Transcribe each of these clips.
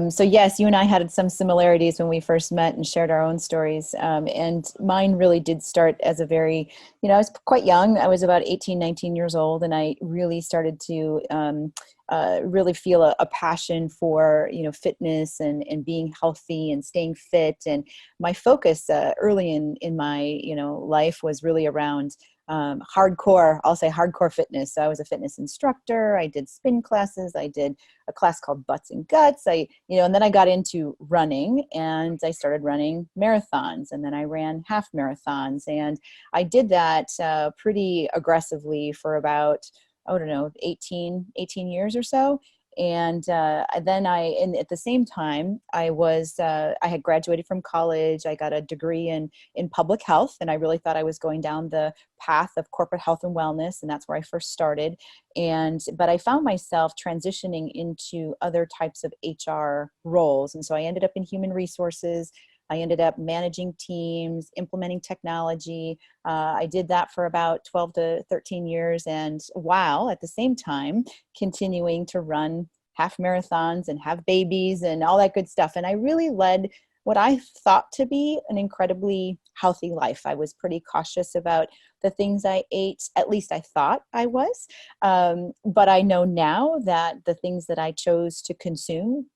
So yes, you and I had some similarities when we first met and shared our own stories. And mine really did start as a very, I was quite young. I was about 18, 19 years old, and I really started to really feel a passion for, fitness and being healthy and staying fit. And my focus early in my, life was really around hardcore, I'll say hardcore fitness. So I was a fitness instructor. I did spin classes. I did a class called Butts and Guts. And then I got into running and I started running marathons, and then I ran half marathons. And I did that pretty aggressively for about, I don't know, 18 years or so. And then and at the same time, I had graduated from college. I got a degree in public health, and I really thought I was going down the path of corporate health and wellness, and that's where I first started. But I found myself transitioning into other types of HR roles, and so I ended up in human resources. I ended up managing teams, implementing technology. I did that for about 12 to 13 years, and while at the same time continuing to run half marathons and have babies and all that good stuff. And I really led what I thought to be an incredibly healthy life. I was pretty cautious about the things I ate, at least I thought I was. But I know now that the things that I chose to consume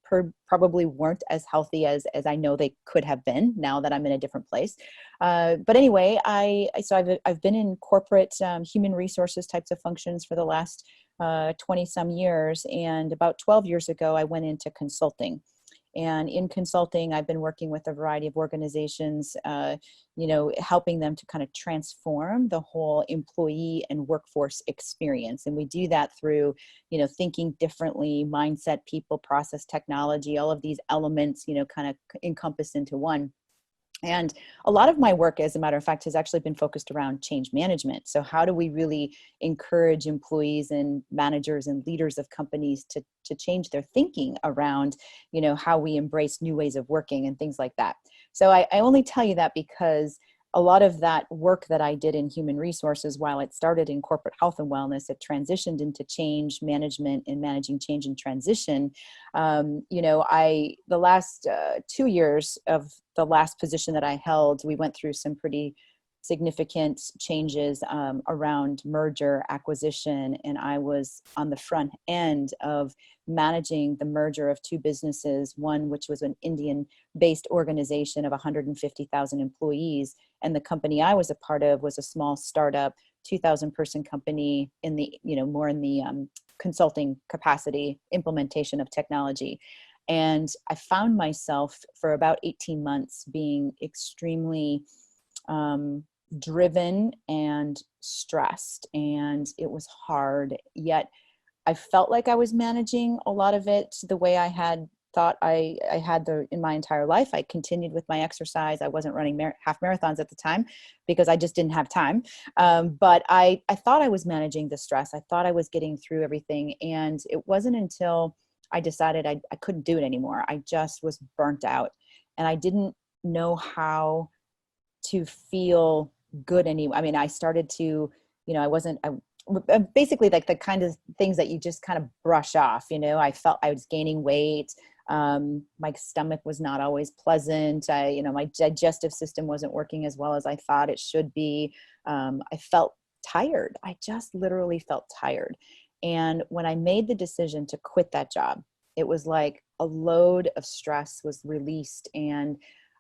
probably weren't as healthy as I know they could have been, now that I'm in a different place. But anyway, so I've been in corporate human resources types of functions for the last 20 some years. And about 12 years ago, I went into consulting. And in consulting, I've been working with a variety of organizations, helping them to kind of transform the whole employee and workforce experience. And we do that through, thinking differently, mindset, people, process, technology, all of these elements, kind of encompass into one. And a lot of my work, as a matter of fact, has actually been focused around change management. So how do we really encourage employees and managers and leaders of companies to change their thinking around, how we embrace new ways of working and things like that. So I only tell you that because a lot of that work that I did in human resources, while it started in corporate health and wellness, it transitioned into change management and managing change and transition. The last 2 years of the last position that I held, we went through some pretty significant changes around merger acquisition, and I was on the front end of managing the merger of two businesses, one which was an Indian-based organization of 150,000 employees, and the company I was a part of was a small startup, 2,000 person company in the, more in the consulting capacity, implementation of technology. And I found myself for about 18 months being extremely driven and stressed, and it was hard, yet I felt like I was managing a lot of it the way I had thought I had in my entire life. I continued with my exercise. I wasn't running half marathons at the time because I just didn't have time. But I thought I was managing the stress. I thought I was getting through everything. And it wasn't until I decided I couldn't do it anymore. I just was burnt out, and I didn't know how to feel good anymore. I mean, I started to, basically like the kind of things that you just kind of brush off. I felt I was gaining weight. My stomach was not always pleasant. My digestive system wasn't working as well as I thought it should be. I felt tired. I just literally felt tired. And when I made the decision to quit that job, it was like a load of stress was released. And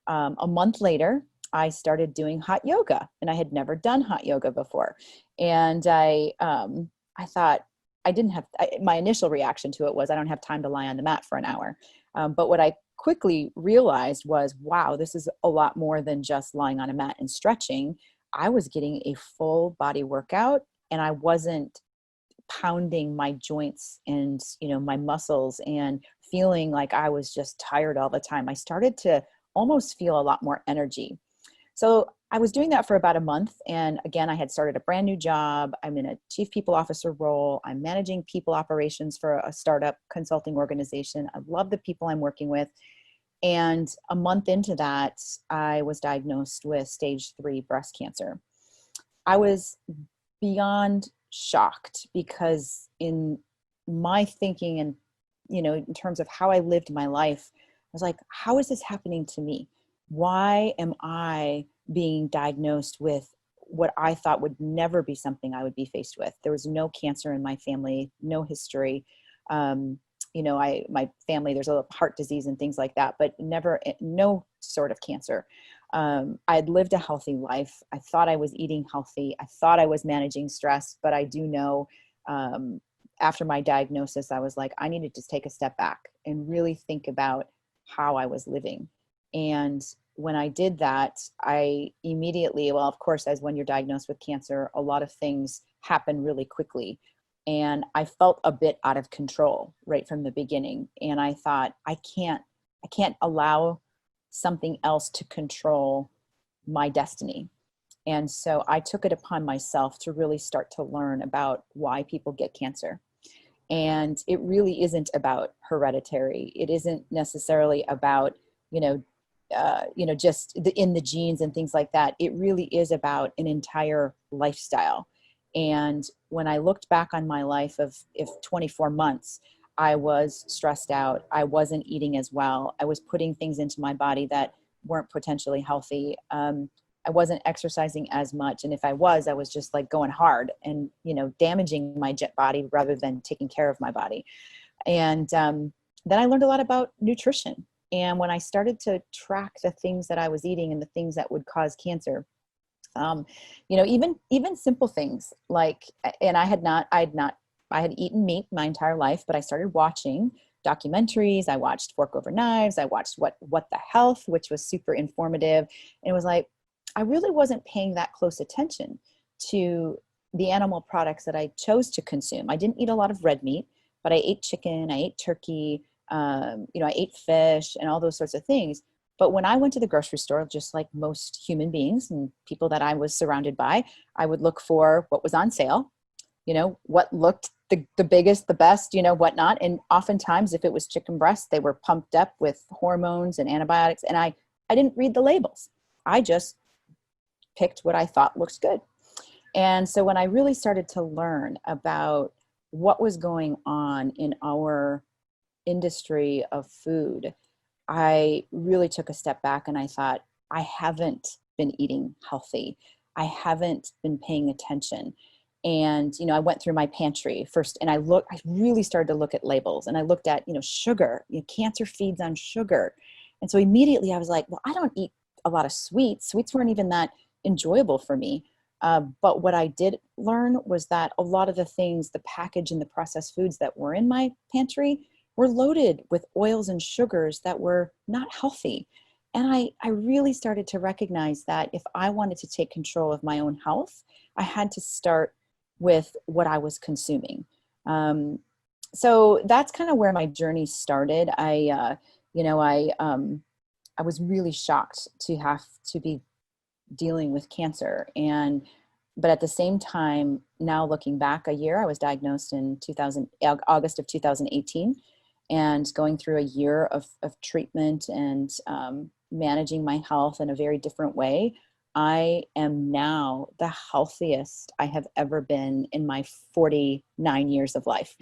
a month later, I started doing hot yoga, and I had never done hot yoga before. And I thought my initial reaction to it was, I don't have time to lie on the mat for an hour. But what I quickly realized was, wow, this is a lot more than just lying on a mat and stretching. I was getting a full body workout, and I wasn't pounding my joints and, my muscles and feeling like I was just tired all the time. I started to almost feel a lot more energy. So I was doing that for about a month. And again, I had started a brand new job. I'm in a chief people officer role. I'm managing people operations for a startup consulting organization. I love the people I'm working with. And a month into that, I was diagnosed with stage 3 breast cancer. I was beyond shocked, because in my thinking and, in terms of how I lived my life, I was like, how is this happening to me? Why am I being diagnosed with what I thought would never be something I would be faced with? There was no cancer in my family, no history. My family, there's a heart disease and things like that, but never, no sort of cancer. I had lived a healthy life. I thought I was eating healthy. I thought I was managing stress, but I do know, after my diagnosis, I was like, I needed to take a step back and really think about how I was living. And when I did that, I immediately, well, of course, as when you're diagnosed with cancer, a lot of things happen really quickly. And I felt a bit out of control right from the beginning. And I thought, I can't allow something else to control my destiny. And so I took it upon myself to really start to learn about why people get cancer. And it really isn't about hereditary. It isn't necessarily about, just in the genes and things like that. It really is about an entire lifestyle. And when I looked back on my life of 24 months, I was stressed out. I wasn't eating as well. I was putting things into my body that weren't potentially healthy. I wasn't exercising as much. And if I was just like going hard and, damaging my body rather than taking care of my body. And then I learned a lot about nutrition. And when I started to track the things that I was eating and the things that would cause cancer, even simple things like, and I had eaten meat my entire life, but I started watching documentaries. I watched Fork Over Knives. I watched What the Health, which was super informative. And it was like, I really wasn't paying that close attention to the animal products that I chose to consume. I didn't eat a lot of red meat, but I ate chicken, I ate turkey, I ate fish and all those sorts of things. But when I went to the grocery store, just like most human beings and people that I was surrounded by, I would look for what was on sale, what looked the biggest, the best, whatnot. And oftentimes if it was chicken breast, they were pumped up with hormones and antibiotics. And I didn't read the labels. I just picked what I thought looks good. And so when I really started to learn about what was going on in our industry of food, I really took a step back and I thought, I haven't been eating healthy. I haven't been paying attention. And, I went through my pantry first and I really started to look at labels, and I looked at, sugar, cancer feeds on sugar. And so immediately I was like, well, I don't eat a lot of sweets. Sweets weren't even that enjoyable for me. But what I did learn was that a lot of the things, the packaged and the processed foods that were in my pantry were loaded with oils and sugars that were not healthy. And I really started to recognize that if I wanted to take control of my own health, I had to start with what I was consuming. So that's kind of where my journey started. I was really shocked to have to be dealing with cancer. But at the same time, now looking back a year, I was diagnosed in August of 2018, and going through a year of treatment and managing my health in a very different way. I am now the healthiest I have ever been in my 49 years of life.